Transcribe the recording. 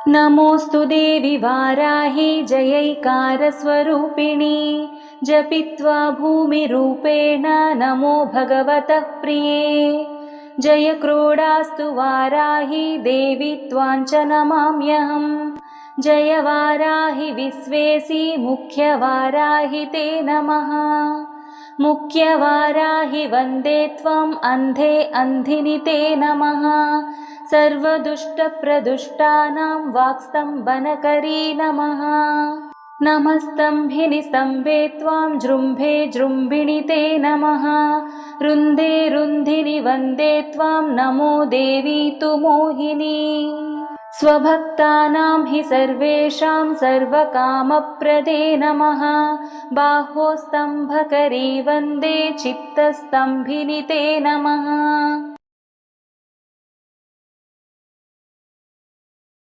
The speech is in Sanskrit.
नमोऽस्तु देवि वाराहि जयैकारस्वरूपिणी जपित्वा भूमिरूपेण नमो भगवतः प्रिये। जय क्रोडास्तु वाराहि देवि त्वाञ्च नमाम्यहम्। जय वाराहि विश्वेसि मुख्यवाराहि ते नमः। मुख्यवाराहि वन्दे त्वम् अन्धे अन्धिनि ते नमः। सर्वदुष्टप्रदुष्टानां वाक्स्तम्भनकरी नमः। नमस्तम्भिनि स्तम्भे त्वां जृम्भे जृम्भिणि ते नमः। रुन्धे रुन्धिनि वन्दे त्वां नमो देवी तु मोहिनी। स्वभक्तानां हि सर्वेषां सर्वकामप्रदे नमः। बाहोस्तम्भकरी वन्दे चित्तस्तम्भिनि ते नमः।